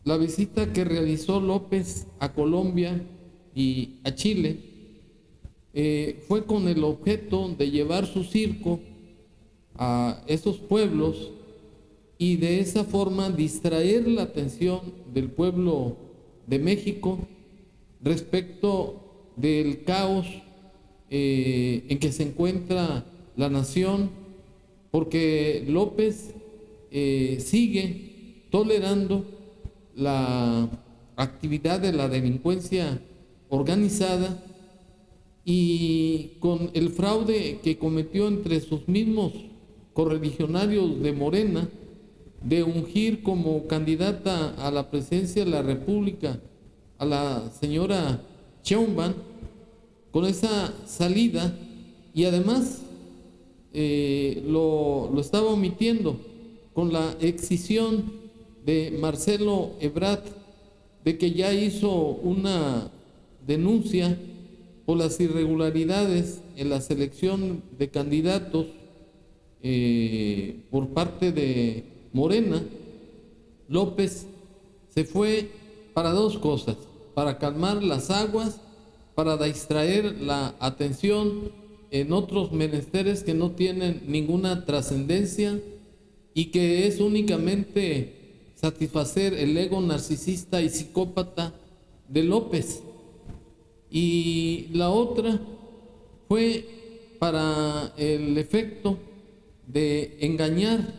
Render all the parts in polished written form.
la visita que realizó López a Colombia y a Chile fue con el objeto de llevar su circo a esos pueblos y de esa forma distraer la atención del pueblo de México respecto del caos en que se encuentra la nación, porque López sigue tolerando la actividad de la delincuencia organizada y con el fraude que cometió entre sus mismos correligionarios de Morena, de ungir como candidata a la presidencia de la República a la señora Sheinbaum, con esa salida, y además lo estaba omitiendo con la excisión de Marcelo Ebrard, de que ya hizo una denuncia por las irregularidades en la selección de candidatos por parte de Morena. López se fue para dos cosas: para calmar las aguas, para distraer la atención en otros menesteres que no tienen ninguna trascendencia y que es únicamente satisfacer el ego narcisista y psicópata de López. Y la otra fue para el efecto de engañar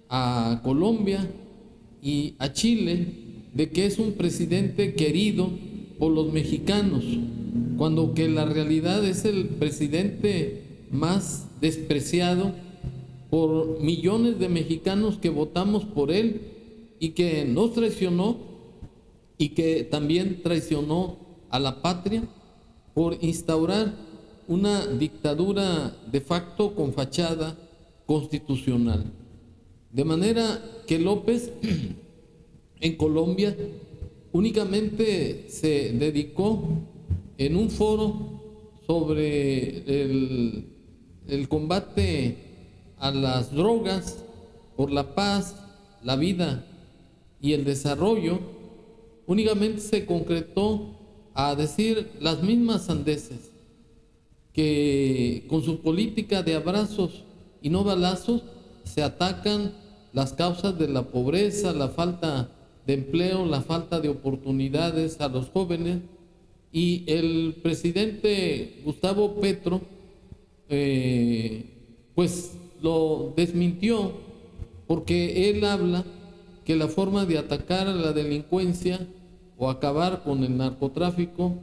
a Colombia y a Chile de que es un presidente querido por los mexicanos, cuando que la realidad es el presidente más despreciado por millones de mexicanos que votamos por él y que nos traicionó y que también traicionó a la patria por instaurar una dictadura de facto con fachada constitucional. De manera que López en Colombia únicamente se dedicó en un foro sobre el combate a las drogas, por la paz, la vida y el desarrollo, únicamente se concretó a decir las mismas sandeces, que con su política de abrazos y no balazos se atacan las causas de la pobreza, la falta de empleo, la falta de oportunidades a los jóvenes. Y el presidente Gustavo Petro pues lo desmintió, porque él habla que la forma de atacar a la delincuencia o acabar con el narcotráfico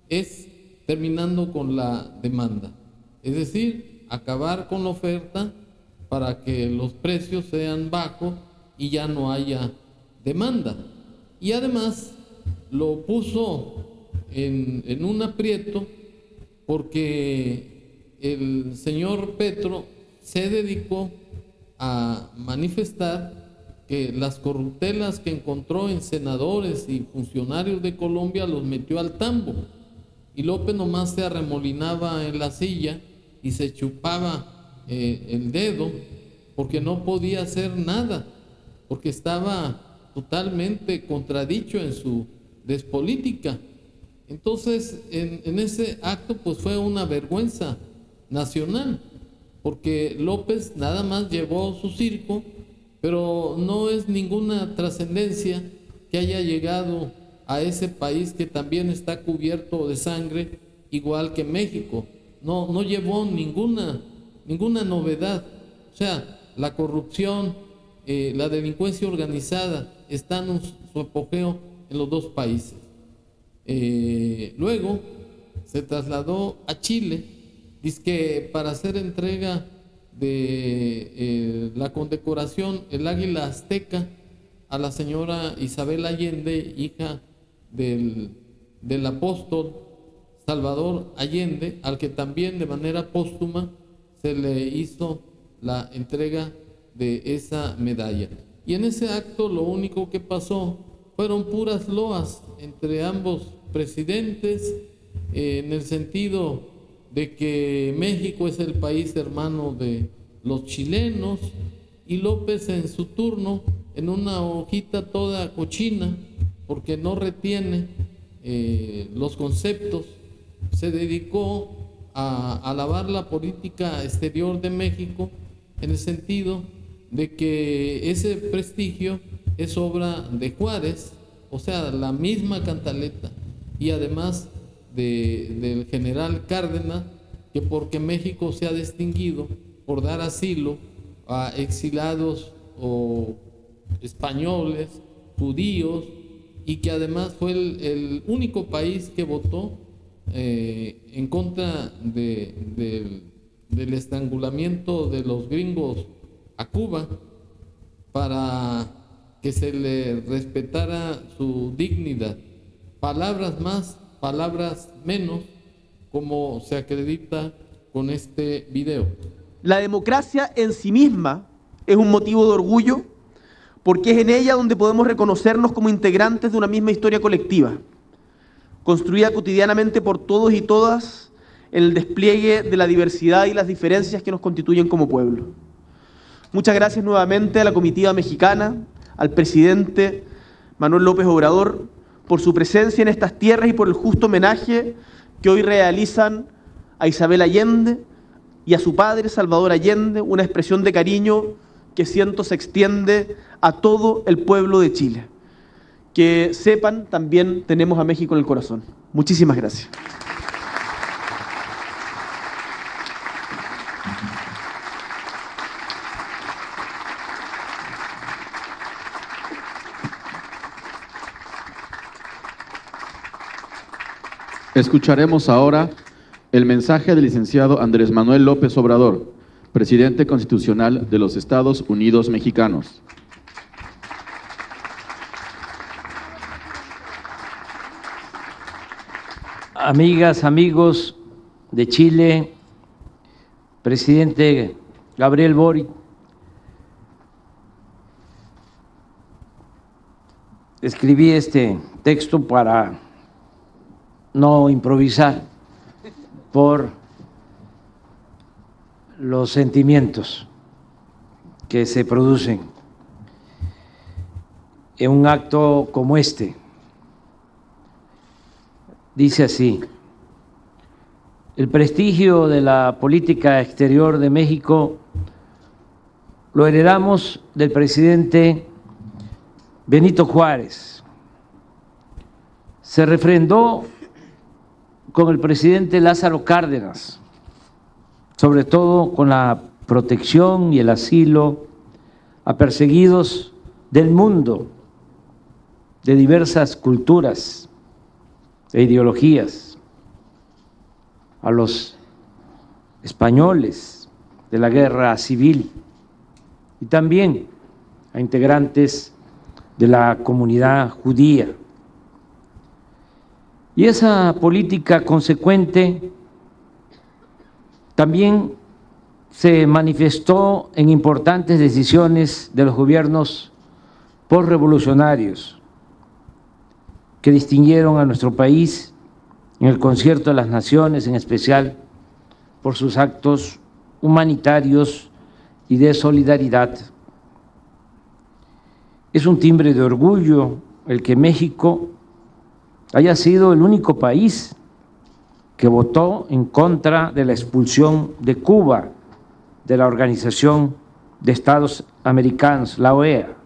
es terminando con la demanda, es decir, acabar con la oferta para que los precios sean bajos y ya no haya demanda. Y además lo puso en un aprieto, porque el señor Petro se dedicó a manifestar que las corruptelas que encontró en senadores y funcionarios de Colombia los metió al tambo, y López nomás se arremolinaba en la silla y se chupaba el dedo, porque no podía hacer nada, porque estaba totalmente contradicho en su despolítica. Entonces, en ese acto pues fue una vergüenza nacional, porque López nada más llevó su circo, pero no es ninguna trascendencia que haya llegado a ese país que también está cubierto de sangre, igual que México. No llevó ninguna novedad. O sea, la corrupción, la delincuencia organizada están en su apogeo en los dos países. Luego se trasladó a Chile, dizque para hacer entrega de la condecoración El Águila Azteca a la señora Isabel Allende, hija del apóstol Salvador Allende, al que también de manera póstuma se le hizo la entrega de esa medalla. Y en ese acto lo único que pasó fueron puras loas entre ambos presidentes, en el sentido de que México es el país hermano de los chilenos, y López en su turno, en una hojita toda cochina, porque no retiene los conceptos, se dedicó a alabar la política exterior de México en el sentido de que ese prestigio es obra de Juárez, o sea, la misma cantaleta, y además del general Cárdenas, que porque México se ha distinguido por dar asilo a exilados o españoles, judíos, y que además fue el único país que votó en contra del estrangulamiento de los gringos a Cuba, para que se le respetara su dignidad. Palabras más, palabras menos, como se acredita con este video. La democracia en sí misma es un motivo de orgullo, porque es en ella donde podemos reconocernos como integrantes de una misma historia colectiva, construida cotidianamente por todos y todas en el despliegue de la diversidad y las diferencias que nos constituyen como pueblo. Muchas gracias nuevamente a la comitiva mexicana, al presidente Manuel López Obrador, por su presencia en estas tierras y por el justo homenaje que hoy realizan a Isabel Allende y a su padre Salvador Allende, una expresión de cariño que siento se extiende a todo el pueblo de Chile. Que sepan, también tenemos a México en el corazón. Muchísimas gracias. Escucharemos ahora el mensaje del licenciado Andrés Manuel López Obrador, presidente constitucional de los Estados Unidos Mexicanos. Amigas, amigos de Chile, presidente Gabriel Boric, escribí este texto para no improvisar por los sentimientos que se producen en un acto como este. Dice así: el prestigio de la política exterior de México lo heredamos del presidente Benito Juárez. Se refrendó con el presidente Lázaro Cárdenas, sobre todo con la protección y el asilo a perseguidos del mundo, de diversas culturas e ideologías, a los españoles de la guerra civil y también a integrantes de la comunidad judía. Y esa política consecuente también se manifestó en importantes decisiones de los gobiernos posrevolucionarios que distinguieron a nuestro país en el Concierto de las Naciones, en especial por sus actos humanitarios y de solidaridad. Es un timbre de orgullo el que México haya sido el único país que votó en contra de la expulsión de Cuba de la Organización de Estados Americanos, la OEA.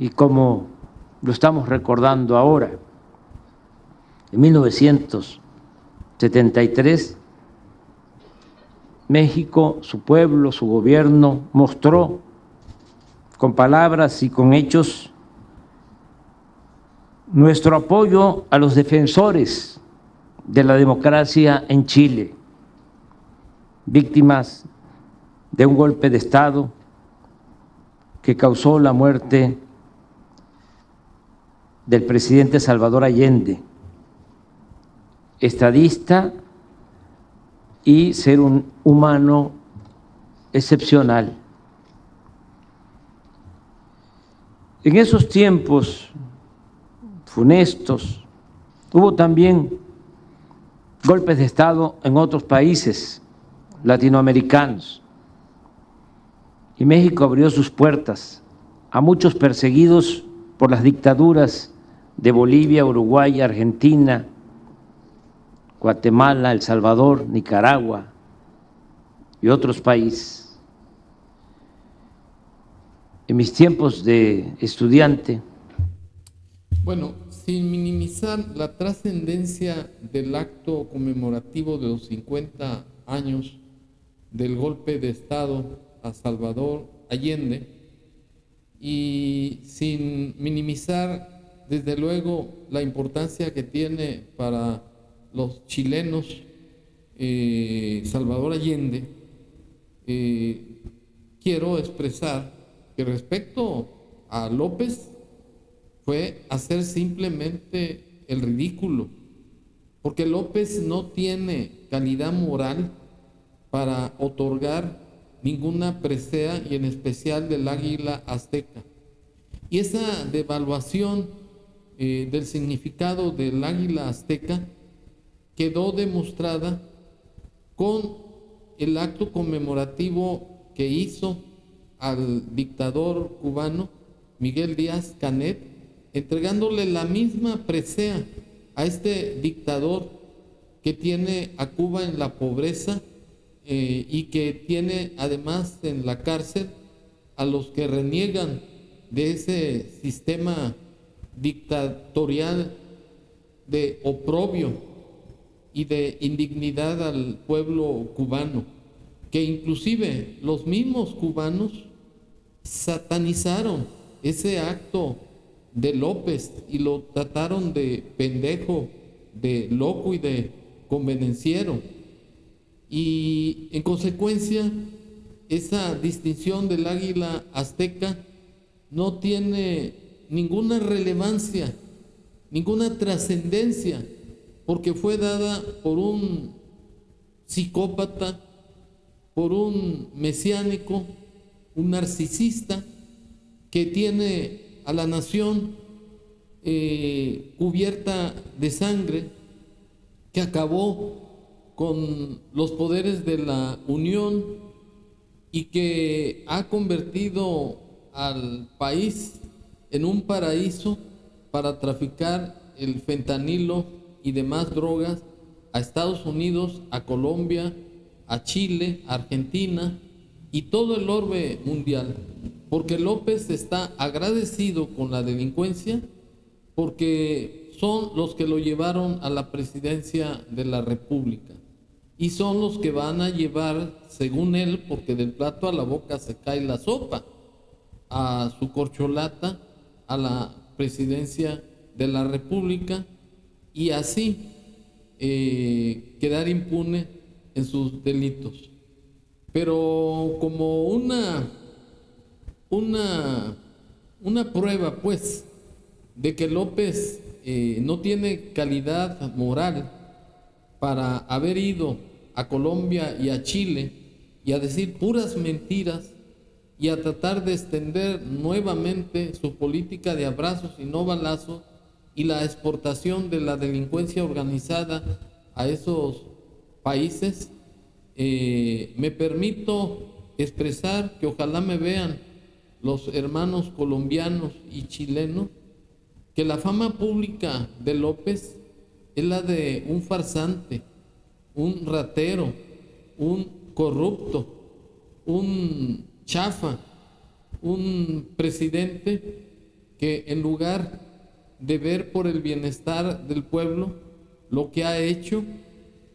Y como lo estamos recordando ahora, en 1973, México, su pueblo, su gobierno, mostró con palabras y con hechos nuestro apoyo a los defensores de la democracia en Chile, víctimas de un golpe de Estado que causó la muerte del presidente Salvador Allende, estadista y ser un humano excepcional. En esos tiempos funestos hubo también golpes de Estado en otros países latinoamericanos y México abrió sus puertas a muchos perseguidos por las dictaduras de Bolivia, Uruguay, Argentina, Guatemala, El Salvador, Nicaragua y otros países. En mis tiempos de estudiante. Bueno, sin minimizar la trascendencia del acto conmemorativo de los 50 años del golpe de Estado a Salvador Allende, y sin minimizar desde luego la importancia que tiene para los chilenos Salvador Allende, quiero expresar que respecto a López fue hacer simplemente el ridículo, porque López no tiene calidad moral para otorgar ninguna presea, y en especial del águila azteca. Y esa devaluación del significado del águila azteca quedó demostrada con el acto conmemorativo que hizo al dictador cubano Miguel Díaz-Canet, entregándole la misma presea a este dictador que tiene a Cuba en la pobreza y que tiene además en la cárcel a los que reniegan de ese sistema dictatorial de oprobio y de indignidad al pueblo cubano, que inclusive los mismos cubanos satanizaron ese acto de López y lo trataron de pendejo, de loco y de convenenciero. Y en consecuencia, esa distinción del águila azteca no tiene ninguna relevancia, ninguna trascendencia, porque fue dada por un psicópata, por un mesiánico, un narcisista que tiene a la nación cubierta de sangre, que acabó con los poderes de la Unión y que ha convertido al país en un paraíso para traficar el fentanilo y demás drogas a Estados Unidos, a Colombia, a Chile, a Argentina y todo el orbe mundial, porque López está agradecido con la delincuencia, porque son los que lo llevaron a la presidencia de la República y son los que van a llevar, según él, porque del plato a la boca se cae la sopa, a su corcholata a la presidencia de la República y así quedar impune en sus delitos. Pero como una prueba, pues, de que López no tiene calidad moral para haber ido a Colombia y a Chile y a decir puras mentiras y a tratar de extender nuevamente su política de abrazos y no balazos y la exportación de la delincuencia organizada a esos países, me permito expresar que ojalá me vean los hermanos colombianos y chilenos, que la fama pública de López es la de un farsante, un ratero, un corrupto, un chafa, un presidente que en lugar de ver por el bienestar del pueblo, lo que ha hecho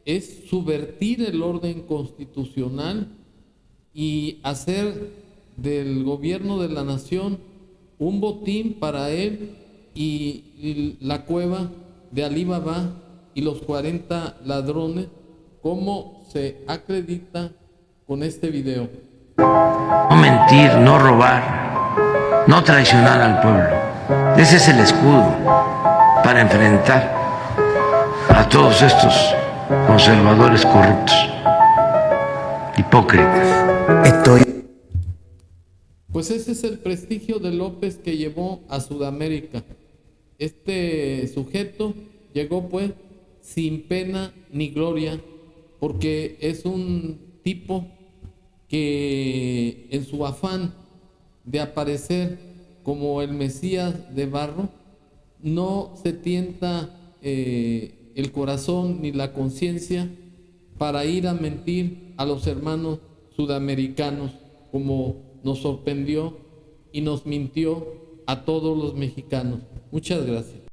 es subvertir el orden constitucional y hacer del gobierno de la nación un botín para él y la cueva de Alí Baba y los 40 ladrones, como se acredita con este video. No mentir, no robar, no traicionar al pueblo. Ese es el escudo para enfrentar a todos estos conservadores corruptos, hipócritas. Pues ese es el prestigio de López que llevó a Sudamérica. Este sujeto llegó pues sin pena ni gloria, porque es un tipo que en su afán de aparecer como el Mesías de barro, no se tienta el corazón ni la conciencia para ir a mentir a los hermanos sudamericanos, como nos sorprendió y nos mintió a todos los mexicanos. Muchas gracias.